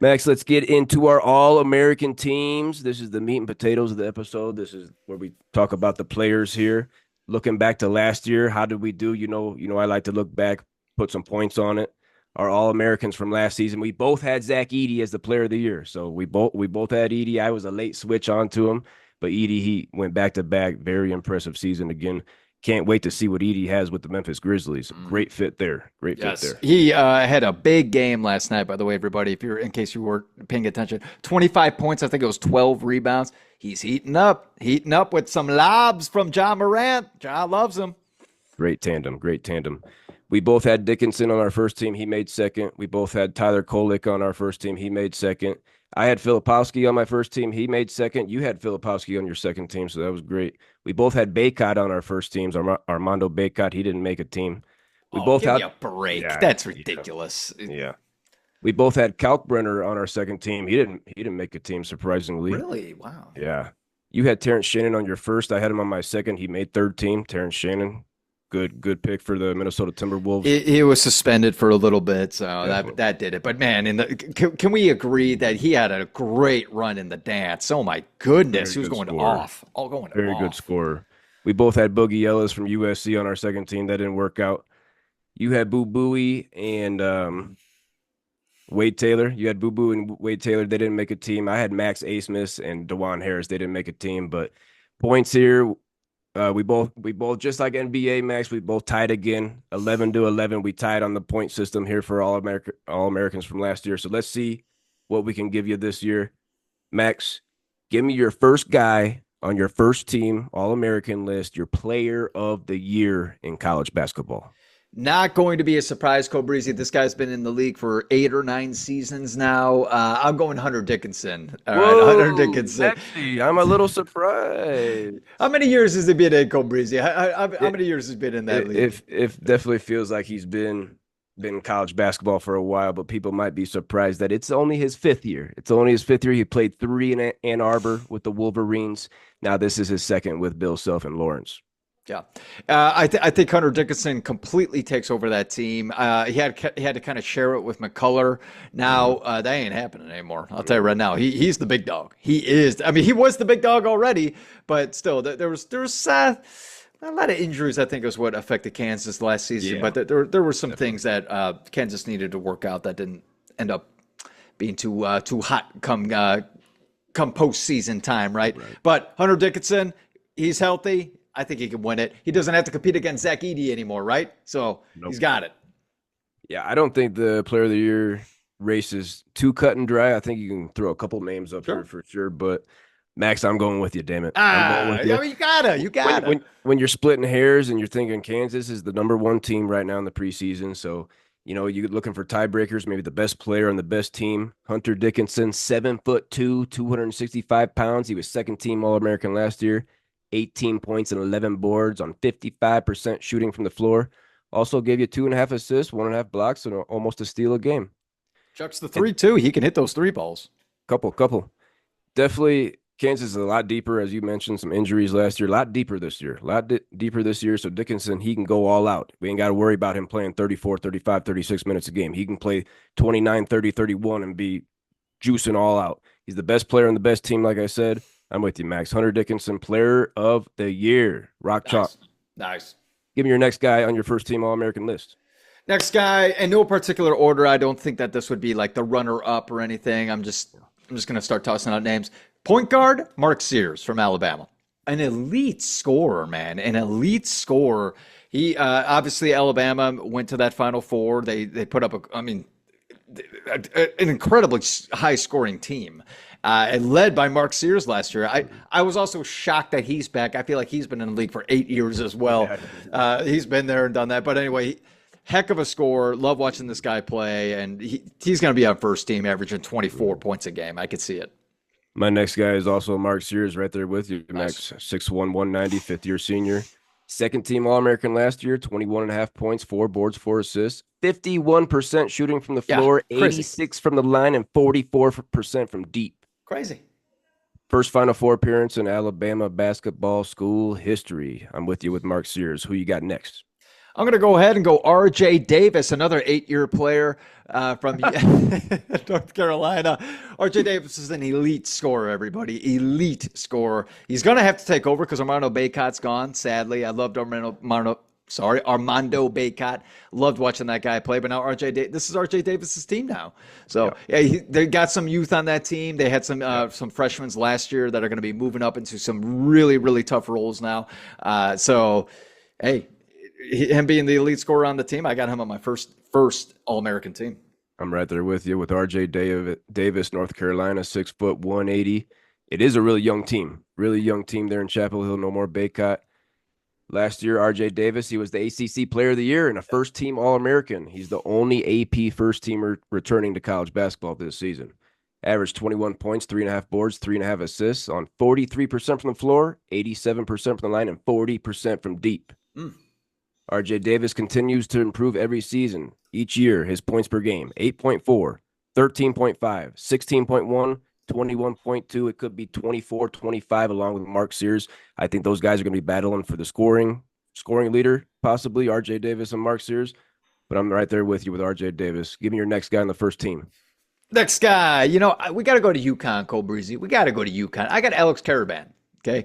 Max, let's get into our All-American teams. This is the meat and potatoes of the episode. This is where we talk about the players here. Looking back to last year, how did we do? I like to look back, put some points on it. Our All-Americans from last season, we both had Zach Edey as the player of the year. So we both had Edey. I was a late switch onto him, but Edey, he went back to back. Very impressive season again. Can't wait to see what Edey has with the Memphis Grizzlies. Great fit there. Great fit Yes, there. he had a big game last night. By the way, everybody, if you're in case you weren't paying attention, 25 points. I think it was 12 rebounds. He's heating up with some lobs from John Morant. John loves him. Great tandem. Great tandem. We both had Dickinson on our first team. He made second. We both had Tyler Kolek on our first team. He made second. I had Filipowski on my first team. He made second. You had Filipowski on your second team, so that was great. We both had Baycott on our first teams. Armando Baycott, he didn't make a team. We Oh, both give me had, a break. yeah, That's yeah, ridiculous. yeah. We both had Kalkbrenner on our second team. He didn't make a team, surprisingly. Really? Wow. Yeah. You had Terrence Shannon on your first. I had him on my second. He made third team. Terrence Shannon, good pick for the Minnesota Timberwolves. He was suspended for a little bit, so Yeah. that did it. But man, can we agree that he had a great run in the dance? Oh my goodness, Very he was good going scorer. off, all going Very good off. scorer. We both had Boogie Ellis from USC on our second team. That didn't work out. You had Boo Booey and Wade Taylor. You had Boo Boo and Wade Taylor. They didn't make a team. I had Max Asmus and DeJuan Harris. They didn't make a team. But points here, we both just like NBA, Max. We both tied again, 11-11. We tied on the point system here for All Americans from last year. So let's see what we can give you this year, Max. Give me your first guy on your first team All American list, your player of the year in college basketball. Not going to be a surprise, Cobrizi. This guy's been in the league for 8 or 9 seasons now. I'm going Hunter Dickinson. All right, Hunter Whoa, Dickinson. actually, I'm a little surprised. How many years has he been in, Cobrizi? How many years has he been in that league? If definitely feels like he's been in college basketball for a while, but people might be surprised that it's only his fifth year. It's only his fifth year. He played three in Ann Arbor with the Wolverines. Now this is his second with Bill Self and Lawrence. Yeah, I think Hunter Dickinson completely takes over that team. He had to kind of share it with McCullough. Now that ain't happening anymore. I'll tell you right now. He's the big dog. He is. I mean, he was the big dog already, but still, there was a lot of injuries. I think is what affected Kansas last season. Yeah, But there were some definitely. things that Kansas needed to work out that didn't end up being too hot come postseason time, right? Right. But Hunter Dickinson, he's healthy. I think he can win it. He doesn't have to compete against Zach Edey anymore, right? So he's Nope. got it. Yeah, I don't think the player of the year race is too cut and dry. I think you can throw a couple names up here Sure. for sure. But Max, I'm going with you, damn it. I'm going with I you. mean, you gotta. When you're splitting hairs and you're thinking Kansas is the number one team right now in the preseason, so you're looking for tiebreakers, maybe the best player on the best team. Hunter Dickinson, 7'2", 265 pounds. He was second team All American last year, 18 points and 11 boards on 55% shooting from the floor. Also gave you 2.5 assists, 1.5 blocks, and almost a steal a game. Chucks the And three too. He can hit those three balls. couple. Definitely Kansas is a lot deeper, as you mentioned, some injuries last year, a lot deeper this year, deeper this year. So Dickinson, he can go all out. We ain't got to worry about him playing 34, 35, 36 minutes a game. He can play 29, 30, 31 and be juicing all out. He's the best player on the best team, like I said. I'm with you, Max. Hunter Dickinson, player of the year. Rock chalk. Nice, nice. Give me your next guy on your first team All American list. Next guy, in no particular order. I don't think that this would be like the runner up or anything. I'm just gonna start tossing out names. Point guard, Mark Sears from Alabama. An elite scorer, man. An elite scorer. He obviously Alabama went to that Final Four. They put up an incredibly high scoring team. And led by Mark Sears last year. I was also shocked that he's back. I feel like he's been in the league for 8 years as well. He's been there and done that. But anyway, heck of a scorer. Love watching this guy play. And he's going to be on first team, averaging 24 points a game. I could see it. My next guy is also Mark Sears right there with you, Nice. Max. 6'1", 190, fifth-year senior. Second team All-American last year, 21.5 points, 4 boards, 4 assists, 51% shooting from the Yeah, floor, crazy. 86 from the line, and 44% from deep. Crazy. First Final Four appearance in Alabama basketball school history. I'm with you with Mark Sears. Who you got next? I'm going to go ahead and go R.J. Davis, another 8-year player from North Carolina. R.J. Davis is an elite scorer, everybody. Elite scorer. He's going to have to take over because Armando Baycott's gone, sadly. I loved Armando Baycott. Loved watching that guy play, but now this is R.J. Davis's team now. So they got some youth on that team. They had some freshmen last year that are going to be moving up into some really, really tough roles now. Hey, him being the elite scorer on the team, I got him on my first All-American team. I'm right there with you with R.J. Davis, North Carolina, 6', 180. It is a really young team there in Chapel Hill. No more Baycott. Last year, R.J. Davis, he was the ACC Player of the Year and a first-team All-American. He's the only AP first-teamer returning to college basketball this season. Averaged 21 points, 3.5 boards, 3.5 assists on 43% from the floor, 87% from the line, and 40% from deep. R.J. Davis continues to improve every season. Each year, his points per game, 8.4, 13.5, 16.1, 21.2. It could be 24, 25 along with Mark Sears. I think those guys are going to be battling for the scoring leader, possibly R.J. Davis and Mark Sears. But I'm right there with you with R.J. Davis. Give me your next guy on the first team. Next guy, we got to go to UConn, Cole Breezy. We got to go to UConn. I got Alex Karaban. Okay.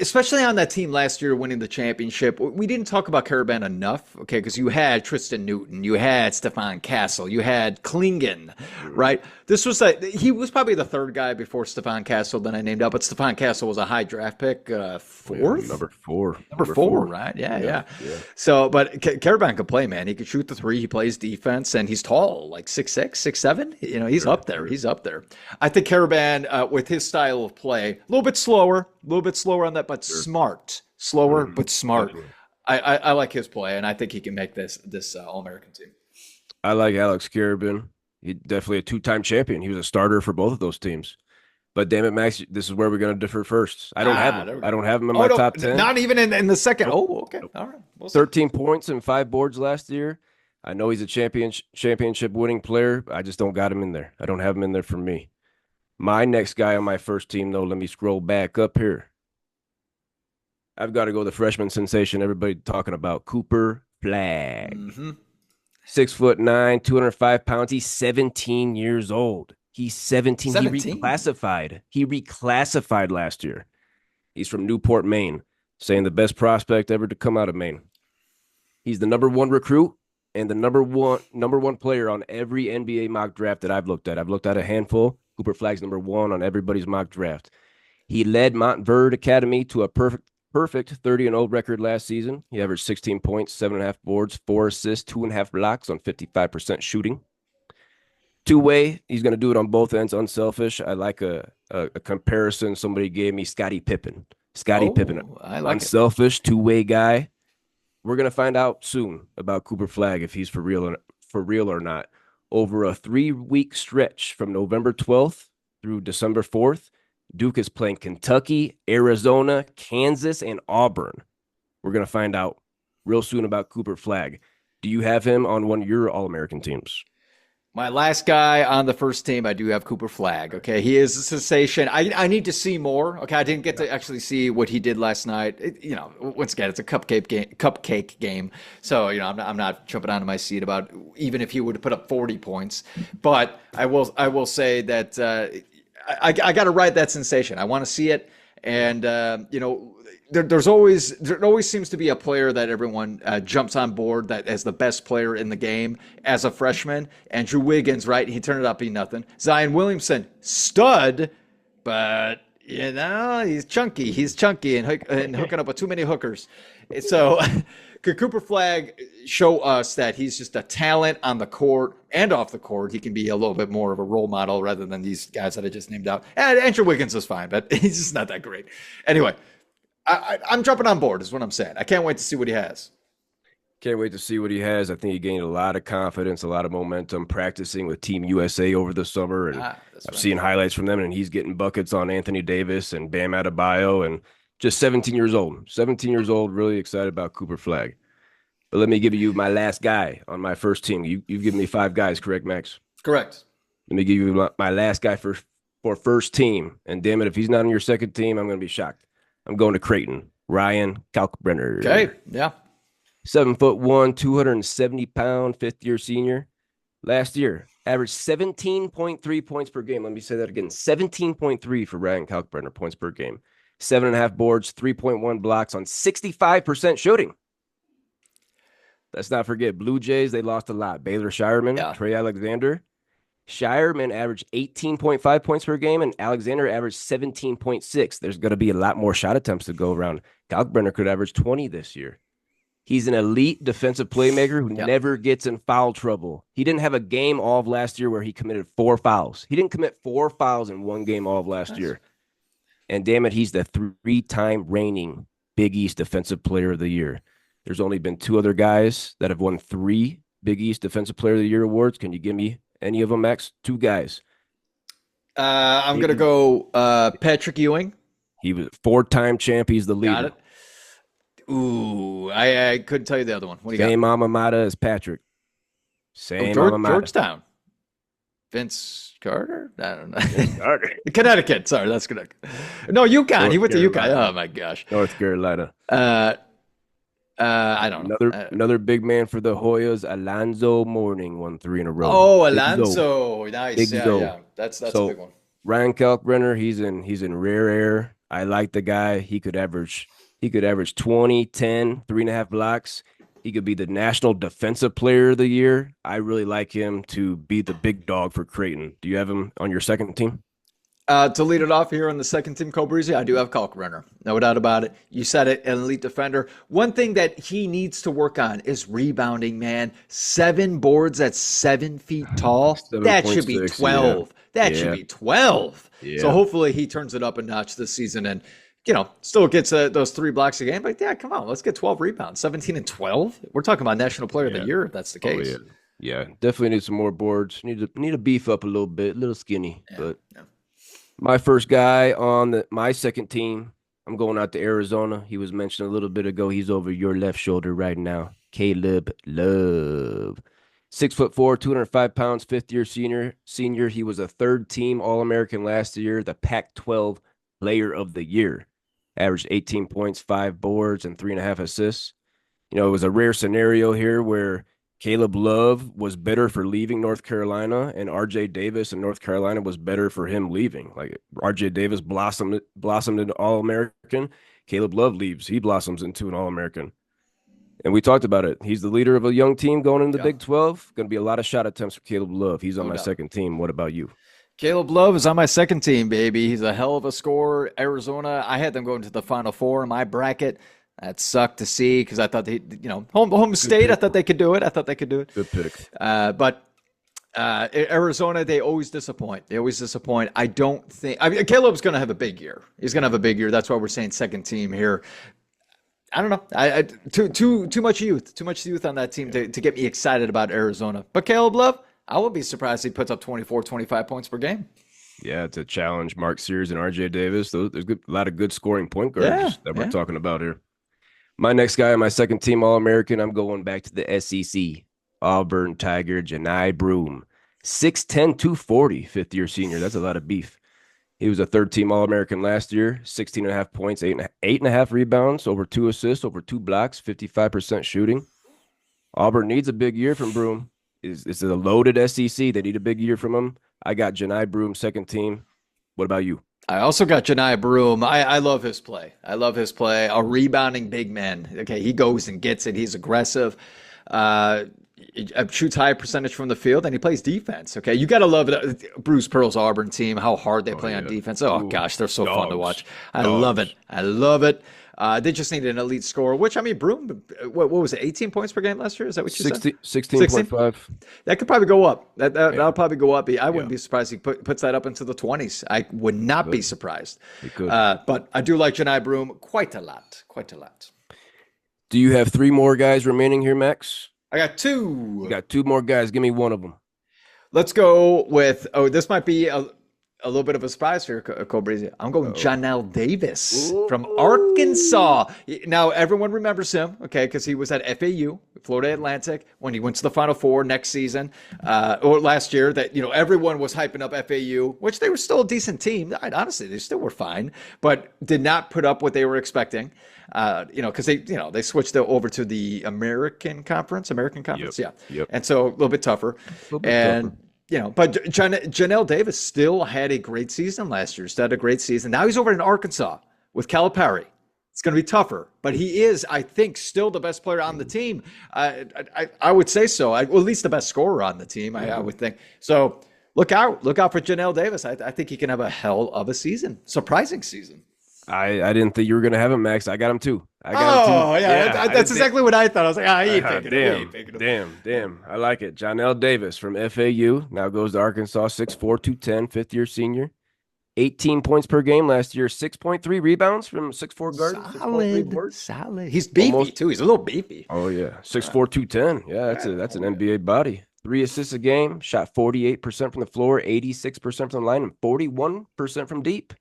Especially on that team last year winning the championship. We didn't talk about Karaban enough, okay, because you had Tristan Newton, you had Stefan Castle, you had Klingen, right? He was probably the third guy before Stefan Castle that I named up, but Stefan Castle was a high draft pick, fourth? Number four. Number four, right? Yeah. So, but Karaban could play, man. He could shoot the three. He plays defense, and he's tall, like 6'6", 6'7". He's up there. He's up there. I think Karaban, with his style of play, a little bit slower on that, but smart. Slower, but smart. I like his play, and I think he can make this All-American team. I like Alex Karaban. He's definitely a two-time champion. He was a starter for both of those teams. But damn it, Max, this is where we're going to differ first. I don't have him. I don't have him in my top 10. Not even in the second. Oh, okay. All right. 13 points and 5 boards last year. I know he's a championship winning player. I just don't got him in there. I don't have him in there for me. My next guy on my first team, though, let me scroll back up here. I've got to go the freshman sensation everybody talking about, Cooper Flagg. 6'9", 205 pounds. He's 17 years old. He's 17. 17. He reclassified last year. He's from Newport, Maine, saying the best prospect ever to come out of Maine. He's the number 1 recruit and the number one player on every NBA mock draft that I've looked at. I've looked at a handful. Cooper Flagg's number 1 on everybody's mock draft. He led Montverde Academy to a perfect 30-0 record last season. He averaged 16 points, 7.5 boards, 4 assists, 2.5 blocks on 55% shooting. Two-way, he's going to do it on both ends, unselfish. I like a comparison somebody gave me, Scottie Pippen. Pippen, I like unselfish, two-way guy. We're going to find out soon about Cooper Flagg if he's for real or not. Over a 3-week stretch from November 12th through December 4th, Duke is playing Kentucky, Arizona, Kansas, and Auburn. We're going to find out real soon about Cooper Flagg. Do you have him on one of your All-American teams? My last guy on the first team, I do have Cooper Flagg. Okay, he is a sensation. I need to see more. Okay, I didn't get to actually see what he did last night. Once again, it's a cupcake game. So I'm not jumping onto my seat about even if he would have put up 40 points. But I will say that I got to ride that sensation. I want to see it, and there always seems to be a player that everyone jumps on board that as the best player in the game as a freshman. Andrew Wiggins, right? He turned it out to be nothing. Zion Williamson, stud, but he's chunky. He's chunky and hooking up with too many hookers. So could Cooper Flagg show us that he's just a talent on the court and off the court? He can be a little bit more of a role model rather than these guys that I just named out. And Andrew Wiggins is fine, but he's just not that great. Anyway, I'm jumping on board is what I'm saying. I can't wait to see what he has. Can't wait to see what he has. I think he gained a lot of confidence, a lot of momentum practicing with Team USA over the summer. And I've seen highlights from them, and he's getting buckets on Anthony Davis and Bam Adebayo, and just 17 years old. 17 years old, really excited about Cooper Flagg. But let me give you my last guy on my first team. You've given me 5 guys, correct, Max? Correct. Let me give you my last guy for first team. And damn it, if he's not on your second team, I'm going to be shocked. I'm going to Creighton. Ryan Kalkbrenner. Okay, yeah. 7'1", 270-pound, fifth-year senior. Last year, averaged 17.3 points per game. Let me say that again. 17.3 for Ryan Kalkbrenner points per game. 7.5 boards, 3.1 blocks on 65% shooting. Let's not forget Blue Jays. They lost a lot. Baylor Shireman, Trey Alexander. Shireman averaged 18.5 points per game, and Alexander averaged 17.6. There's going to be a lot more shot attempts to go around. Kalkbrenner could average 20 this year. He's an elite defensive playmaker who never gets in foul trouble. He didn't have a game all of last year where he committed 4 fouls. He didn't commit 4 fouls in one game all of last year. And damn it, he's the 3-time reigning Big East Defensive Player of the Year. There's only been 2 other guys that have won 3 Big East Defensive Player of the Year awards. Can you give me any of them, Max? 2 guys. I'm going to go Patrick Ewing. He was 4-time champ. He's the leader. Got it. Ooh, I couldn't tell you the other one. What do you got? Same alma mater as Patrick. Same alma mater. Georgetown. Vince Carter? I don't know. Carter. Connecticut. Sorry, that's Connecticut. No, UConn. He went to UConn. Oh, my gosh. North Carolina. I don't know. Another big man for the Hoyas, Alonzo Mourning, won 3 in a row. Oh, Alonzo. Nice. Yeah. That's a big one. Ryan Kalkbrenner, he's in rare air. I like the guy. He could average 20, 10, 3.5 blocks. He could be the National Defensive Player of the Year. I really like him to be the big dog for Creighton. Do you have him on your second team? To lead it off here on the second team, Cobreezy, I do have Kalkbrenner. No doubt about it. You said it, an elite defender. One thing that he needs to work on is rebounding, man. 7 boards at 7 feet tall. That should be 12. That should be 12. Yeah. So hopefully he turns it up a notch this season and, still gets those 3 blocks a game. But yeah, come on, let's get 12 rebounds. 17 and 12. We're talking about National Player of the Year if that's the case. Oh, yeah, definitely need some more boards. Need to beef up a little bit, a little skinny. My first guy on my second team, I'm going out to Arizona. He was mentioned a little bit ago. He's over your left shoulder right now. Caleb Love. 6'4", 205 pounds, 5th-year senior. He was a 3rd-team All-American last year, the Pac-12 Player of the Year. Averaged 18 points, 5 boards, and 3.5 assists. It was a rare scenario here where Caleb Love was better for leaving North Carolina, and R.J. Davis in North Carolina was better for him leaving. Like R.J. Davis blossomed into All-American. Caleb Love leaves. He blossoms into an All-American. And we talked about it. He's the leader of a young team going into the Big 12. Going to be a lot of shot attempts for Caleb Love. He's on my second team. What about you? Caleb Love is on my second team, baby. He's a hell of a scorer. Arizona, I had them going to the Final Four in my bracket. That sucked to see because I thought home state. I thought they could do it. Good pick. But Arizona, they always disappoint. I don't think. Caleb's going to have a big year. He's going to have a big year. That's why we're saying second team here. I don't know. Too much youth on that team to get me excited about Arizona. But Caleb Love, I would be surprised if he puts up 24, 25 points per game. Yeah, to challenge Mark Sears and R.J. Davis. There's a lot of good scoring point guards that we're talking about here. My next guy on my second team All-American, I'm going back to the SEC. Auburn Tiger, Johni Broome. 6'10", 240, 5th-year senior. That's a lot of beef. He was a 3rd-team All-American last year. 16.5 points, 8.5 rebounds, over 2 assists, over 2 blocks, 55% shooting. Auburn needs a big year from Broome. It's a loaded SEC. They need a big year from him. I got Johni Broome, second team. What about you? I also got Johni Broome. I love his play. A rebounding big man. Okay, he goes and gets it. He's aggressive. Shoots high percentage from the field, and he plays defense. Okay, you got to love it. Bruce Pearl's Auburn team, how hard they play on defense. Oh, gosh, they're so fun to watch. I love it. They just need an elite scorer, which, Broome, what was it, 18 points per game last year? Is that what you said? 16.5. That could probably go up. That'll probably go up. I wouldn't be surprised if he puts that up into the 20s. I would not be surprised. But I do like Johni Broome quite a lot. Do you have 3 more guys remaining here, Max? I got 2. You got 2 more guys. Give me one of them. Let's go with, this might be a little bit of a surprise for Cole Breezy. I'm going Janelle Davis from Arkansas. Now, everyone remembers him, okay, because he was at FAU, Florida Atlantic, when he went to the Final Four next season, or last year, that, everyone was hyping up FAU, which they were still a decent team. Honestly, they still were fine, but did not put up what they were expecting. Because they switched over to the American Conference, Yep. Yep. and so a little bit tougher. But Janelle Davis still had a great season last year. Still had a great season. Now he's over in Arkansas with Calipari. It's going to be tougher, but he is, I think, still the best player on the team. I would say so. Well, at least the best scorer on the team, I would think. So look out for Janelle Davis. I think he can have a hell of a season, surprising season. I didn't think you were going to have him, Max. I got him too. That's exactly what I thought. I was like, he ain't picking him. Damn. I like it. Janelle Davis from FAU now goes to Arkansas, 6'4", 210, fifth-year senior. 18 points per game last year, 6.3 rebounds from 6'4" guard. Solid. He's beefy too. He's a little beefy. Oh yeah, 6'4", 210. Yeah, that's an NBA body. 3 assists a game, shot 48% from the floor, 86% from the line, and 41% from deep.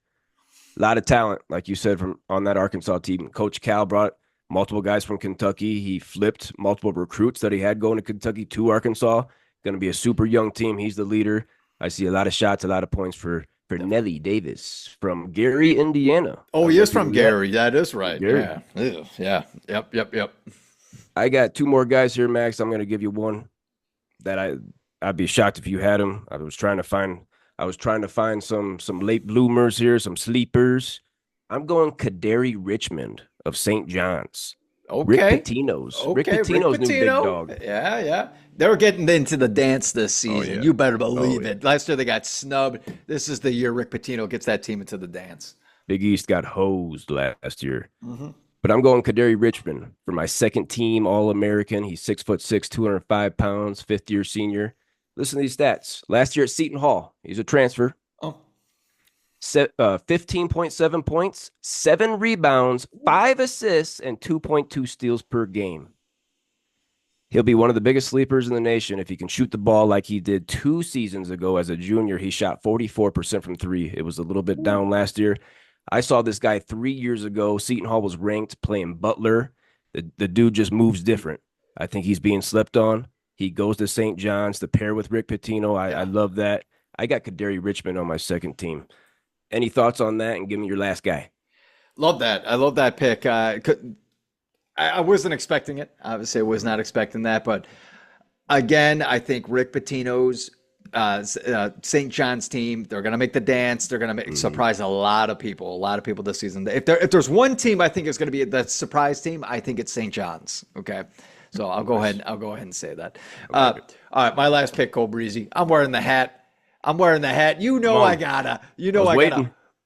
A lot of talent, like you said, from on that Arkansas team. Coach Cal brought multiple guys from Kentucky. He flipped multiple recruits that he had going to Kentucky to Arkansas. Going to be a super young team. He's the leader. I see a lot of shots, a lot of points for Nelly Davis from Gary, Indiana. Oh, he is from Gary. That is right. Gary. Yeah. Yep. I got 2 more guys here, Max. I'm going to give you one that I'd be shocked if you had him. I was trying to find some late bloomers here, some sleepers. I'm going Kadary Richmond of St. John's. Okay. Rick Pitino's. Rick Pitino's new big dog. Yeah. They were getting into the dance this season. yeah. You better believe it. Last year they got snubbed. This is the year Rick Pitino gets that team into the dance. Big East got hosed last year. But I'm going Kadary Richmond for my second team All-American. He's 6'6", 205 pounds, fifth-year senior. Listen to these stats. Last year at Seton Hall, he's a transfer. 15.7 points, 7 rebounds, 5 assists, and 2.2 steals per game. He'll be one of the biggest sleepers in the nation if he can shoot the ball like he did 2 seasons ago as a junior. He shot 44% from 3. It was a little bit down last year. I saw this guy 3 years ago. Seton Hall was ranked playing Butler. The dude just moves different. I think he's being slept on. He goes to St. John's to pair with Rick Pitino. I love that. I got Kadary Richmond on my second team. Any thoughts on that? And give me your last guy. Love that. I love that pick. I wasn't expecting it. Obviously, I was not expecting that. But again, I think Rick Pitino's St. John's team, they're going to make the dance. They're going to surprise a lot of people this season. If there's one team I think is going to be the surprise team, I think it's St. John's. Okay. So I'll go ahead and say that. All right, my last pick, Cole Breezy. I'm wearing the hat. You know I gotta.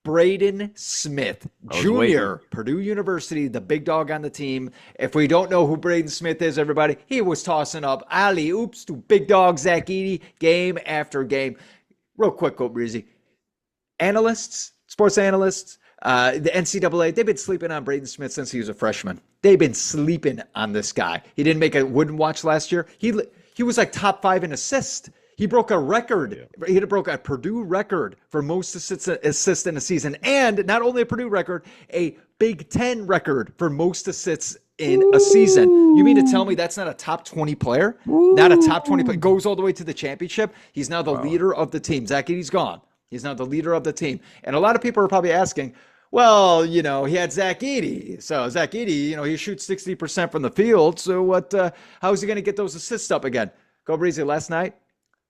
Braden Smith, Jr., Purdue University, the big dog on the team. If we don't know who Braden Smith is, everybody, he was tossing up alley-oops to big dog Zach Edey game after game. Real quick, Cole Breezy. Sports analysts, the NCAA, they've been sleeping on Braden Smith since he was a freshman. They've been sleeping on this guy. He didn't make a Wooden Watch last year. He was like top 5 in assists. He broke a record. Yeah. He broke a Purdue record for most assists in a season. And not only a Purdue record, a Big Ten record for most assists in a season. You mean to tell me that's not a top 20 player? Not a top 20 player. Goes all the way to the championship. He's now the leader of the team. Zach Edey's gone. He's now the leader of the team. And a lot of people are probably asking, well, he had Zach Edey. So Zach Edey, he shoots 60% from the field. So how is he going to get those assists up again? Go Breezy, last night,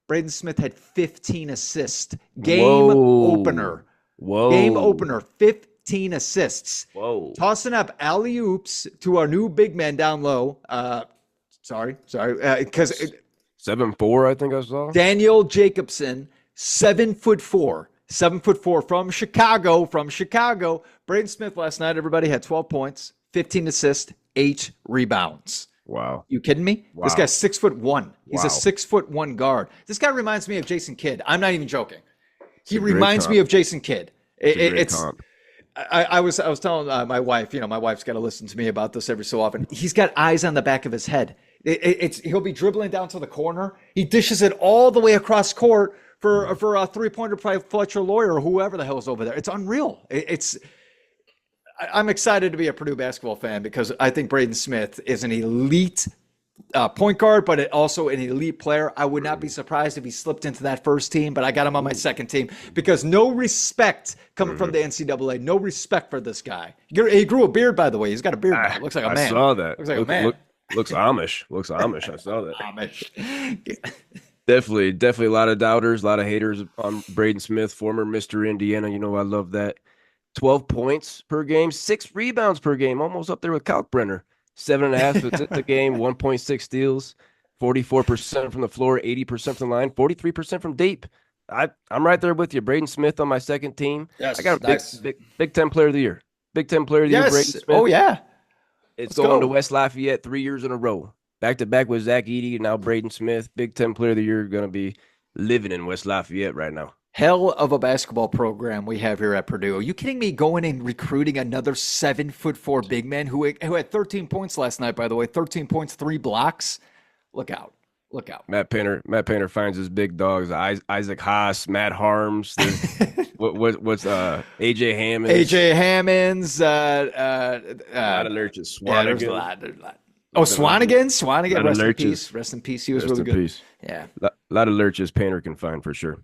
Braden Smith had 15 assists. Game opener. 15 assists. Tossing up alley-oops to our new big man down low. Sorry. Because 7'4", I think I saw. Daniel Jacobson, 7'4". 7'4" from Chicago. Braden Smith last night, everybody, had 12 points, 15 assists, 8 rebounds. Wow. You kidding me? Wow. This guy's 6'1". He's a 6'1" guard. This guy reminds me of Jason Kidd. I'm not even joking. He reminds me of Jason Kidd. I was telling my wife, my wife's got to listen to me about this every so often. He's got eyes on the back of his head. He'll be dribbling down to the corner. He dishes it all the way across court for a 3-pointer by Fletcher Lawyer or whoever the hell's over there. It's unreal. I'm excited to be a Purdue basketball fan because I think Braden Smith is an elite point guard, but also an elite player. I would not be surprised if he slipped into that first team, but I got him on my second team because no respect coming from the NCAA. No respect for this guy. He grew a beard, by the way. He's got a beard now. Looks like a man. I saw that. Looks like a man. Looks Amish. Looks Amish. I saw that. Amish. Definitely a lot of doubters, a lot of haters on Braden Smith, former Mr. Indiana. You know, I love that. 12 points per game, 6 rebounds per game, almost up there with Kalkbrenner. 7.5 the game, 1.6 steals, 44% from the floor, 80% from the line, 43% from deep. I'm right there with you. Braden Smith on my second team. Yes, I got a nice. Big Ten Player of the Year. Big Ten Player of the Year, Braden Smith. Oh, yeah. It's going to West Lafayette 3 years in a row. Back to back with Zach Edey and now Braden Smith. Big Ten Player of the Year, going to be living in West Lafayette right now. Hell of a basketball program we have here at Purdue. Are you kidding me? Going and recruiting another 7'4" big man who had 13 points last night, by the way, 13 points, 3 blocks. Look out. Look out. Matt Painter finds his big dogs. Isaac Haas, Matt Harms. What's AJ Hammonds? AJ Hammonds. A lot of lurches. Yeah, there's a lot. Oh, Swanigan. Rest in peace. Rest in peace. He was really good. Peace. Yeah. A lot of lurches Painter can find for sure.